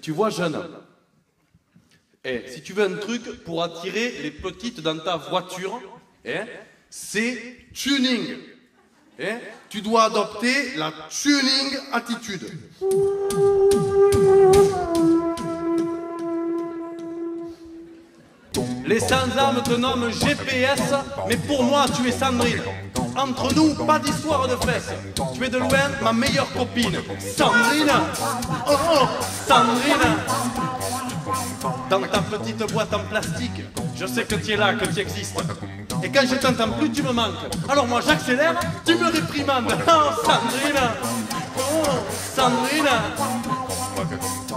Tu vois, jeune, si tu veux un truc pour attirer les petites dans ta voiture, c'est tuning. Tu dois adopter la tuning attitude. Les sans-âmes te nomment GPS, mais pour moi tu es Sandrine. Entre nous, pas d'histoire de fesses. Tu es de loin ma meilleure copine. Sandrine. Oh, oh, Sandrine. Dans ta petite boîte en plastique, je sais que tu es là, que tu existes. Et quand je t'entends plus, tu me manques. Alors moi j'accélère, tu me réprimandes. Oh, Sandrine. Oh, Sandrine.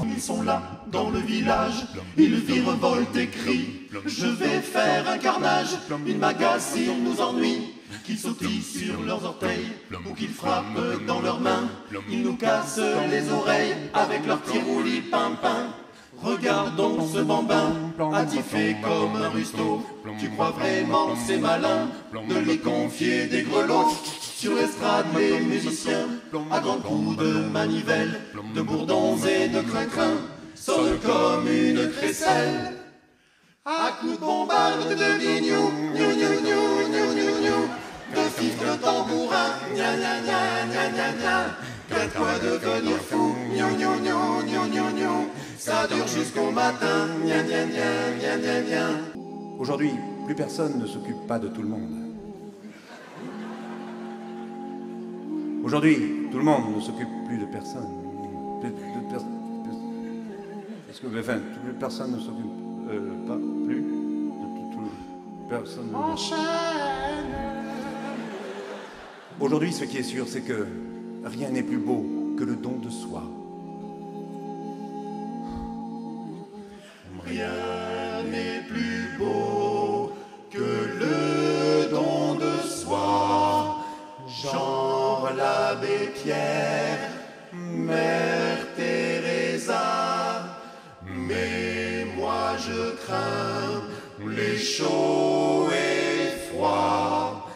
Ils sont là, dans le village, ils virevoltent et crient. Je vais faire un carnage, ils m'agacent, ils nous ennuient. Qu'ils sautillent sur leurs orteils, ou qu'ils frappent dans leurs mains. Ils nous cassent les oreilles, avec leurs petits roulis pimpin. Regardons ce bambin, attifé comme un rusto. Tu crois vraiment que c'est malin de lui confier des grelots? Sur l'estrade, les musiciens, à grands coups de manivelle, de bourdons et de crin-crin, sonnent comme une crécelle. À coups de bombarde, de bignou, gnou gnou gnou gnou gnou gnou, de fifs de tambourin, gna gna gna gna gna gna. Prête quoi devenir fou, gnou gnou gnou gnou gnou gnou. Ça dure jusqu'au matin, gna gna gna gna gna gna. Aujourd'hui, plus personne ne s'occupe pas de tout le monde. Aujourd'hui, tout le monde ne s'occupe plus de personne. Est-ce que, enfin, plus personne ne s'occupe pas plus de tout personne. Aujourd'hui, ce qui est sûr, c'est que rien n'est plus beau que le don de soi. Rien n'est plus beau que le don de soi. Genre l'abbé Pierre, Mère Teresa. Mais moi je crains les chauds et froids.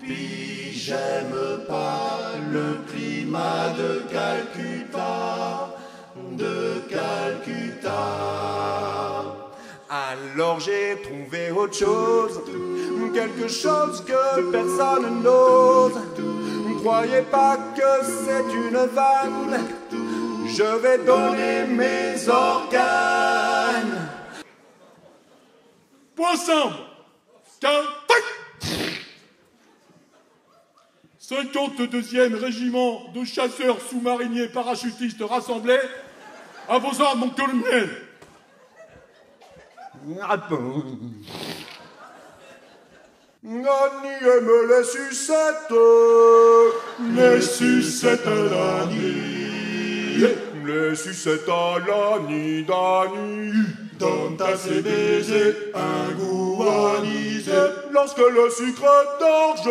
Puis j'aime pas le climat de Calcutta, de Calcutta. Alors j'ai trouvé autre chose, quelque chose que personne n'ose. Croyez pas que c'est une vanne, je vais donner mes organes. Poisson, 52e régiment de chasseurs sous-mariniers parachutistes rassemblés. À vos ordres, mon colonel. Nani aime les sucettes à l'année. Les sucettes à l'année, Dani. Donne à ses baisers un goût anisé. Lorsque le sucre d'orge,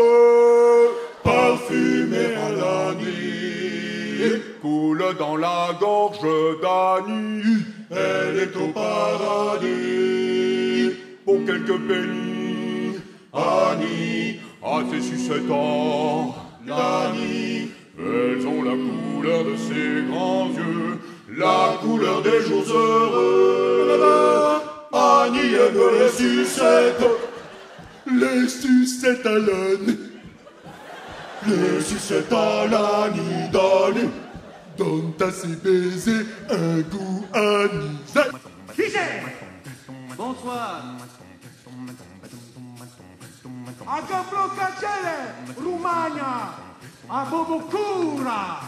parfumé à l'année, coule dans la gorge d'Annie. Elle est au paradis. Pour quelques pennies, Annie, à ses sucettes à l'Annie, elles ont la couleur de ses grands yeux, la couleur des jours heureux. Annie aime les sucettes à l'âne. Les sucettes à l'Annie, Dani. Donne à ses baisers un goût anisé. Bonsoir. A Gablo Cacele, Roumania, a Bobocura.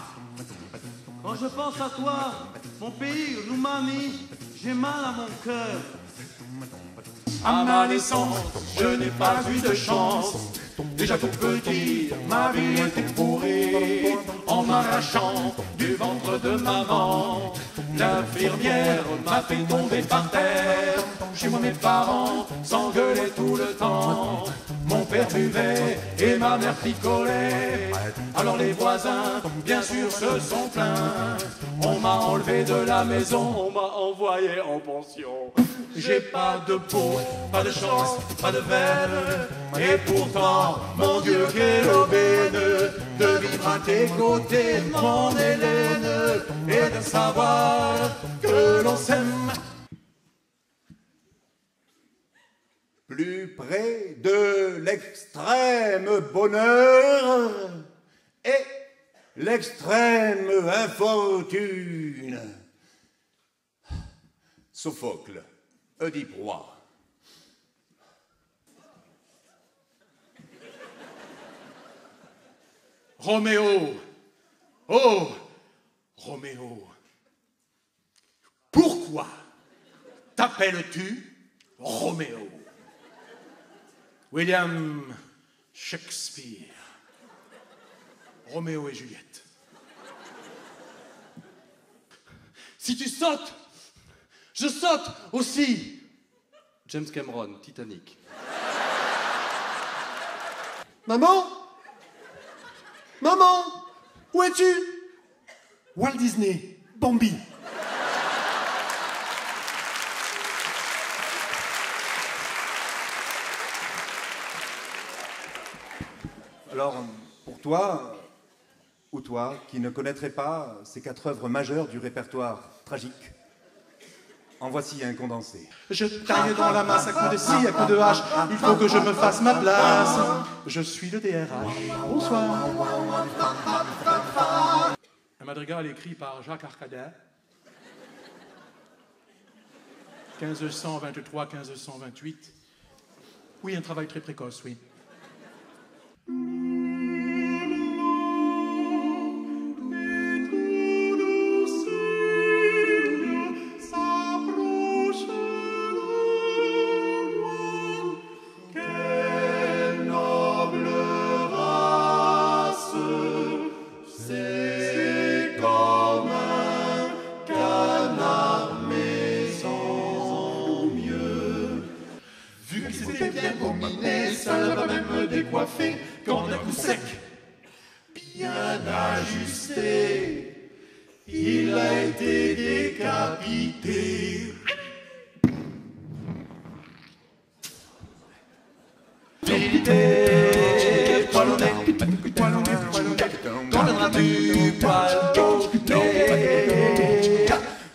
Quand je pense à toi, mon pays, Roumanie, j'ai mal à mon cœur. À ma naissance, je n'ai pas eu de chance. Déjà tout petit, ma vie était pourrie. En m'arrachant du ventre de maman, l'infirmière m'a fait tomber par terre. Chez moi mes parents s'engueulaient tout le temps. Mon père buvait et ma mère picolait. Alors les voisins, bien sûr, se sont plaints. On m'a enlevé de la maison, on m'a envoyé en pension. J'ai pas de peau, pas de chance, pas de veine. Et pourtant, mon Dieu, quelle aubaine de vivre à tes côtés, mon Hélène, et de savoir que l'on s'aime. Plus près de l'extrême bonheur et l'extrême infortune. Sophocle, Oedipe roi. Roméo, oh, Roméo, pourquoi t'appelles-tu Roméo? William Shakespeare, Roméo et Juliette. Si tu sautes, je saute aussi. James Cameron, Titanic. Maman? Maman? Où es-tu? Walt Disney, Bambi. Alors, pour toi, ou toi, qui ne connaîtrais pas ces 4 œuvres majeures du répertoire tragique, en voici un condensé. Je taille dans la masse à coups de scie, à coups de hache. Il faut que je me fasse ma place. Je suis le DRH. Bonsoir. Un madrigal écrit par Jacques Arcadin. 1523-1528. Oui, un travail très précoce, oui. Décoiffé, quand d'un coup sec, bien ajusté, il a été décapité. Virilité, poilonnet, poilonnet, quand viendras-tu poilonnet?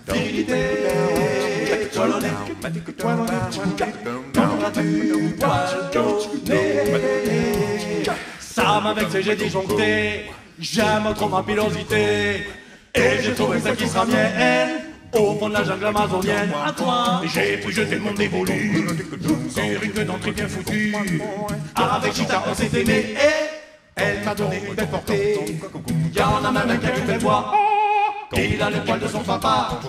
Virilité, poilonnet, poilonnet, quand viendras-tu poilonnet? Ça m'avec ces j'ai disjoncté, j'aime trop ma pilosité, et j'ai trouvé celle qui sera mienne. Au fond de la jungle amazonienne, à toi, j'ai pu jeter mon dévolu sur une d'entrée bien foutue. Avec Chita, on s'est aimé et elle m'a donné une belle portée. Y'en a même un qui a une belle voix. Il a les poils de son papa,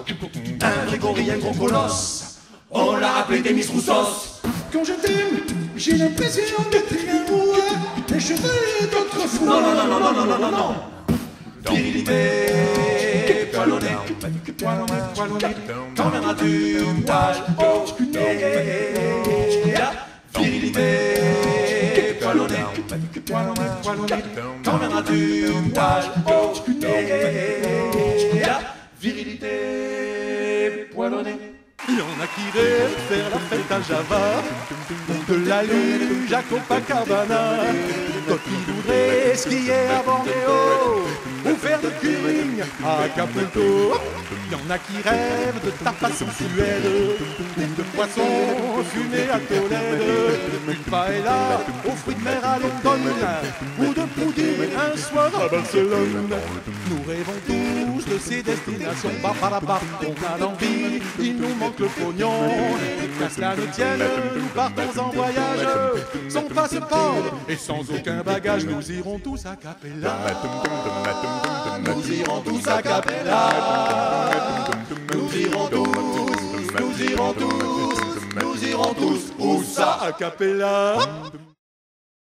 un vrai gorille, un gros colosse. On l'a appelé Demis Roussos. Quand je t'aime, j'ai l'impression d'être amoureux. Les cheveux d'autrefois. Non, non, non, non, non, non, non, non, non. Virilité, poilonnet, poilonnet, poilonnet, quand viendras-tu poilonnet? Virilité, poilonnet, poilonnet, poilonnet, quand viendras-tu poilonnet? Virilité, poilonnet. Il y en a qui rêvent faire la fête à Java, de la lune, Copacabana. D'autres qui voudraient skier à Bornéo, ou faire du curling à Acapulco. Il y en a qui rêvent de tapas sensuelles, de poissons fumés à Tolède, une paella aux fruits de mer à London, ou de pudding un soir à Barcelone. Nous rêvons tous de ces destinations, on a l'envie, il nous manque le pognon. Qu'à cela ne tienne, nous partons en voyage, sans passeport et sans aucun bagage. Nous irons tous à Capella. Nous irons tous à Capella. Nous irons tous, nous irons tous, nous irons tous. Où ça? À Capella.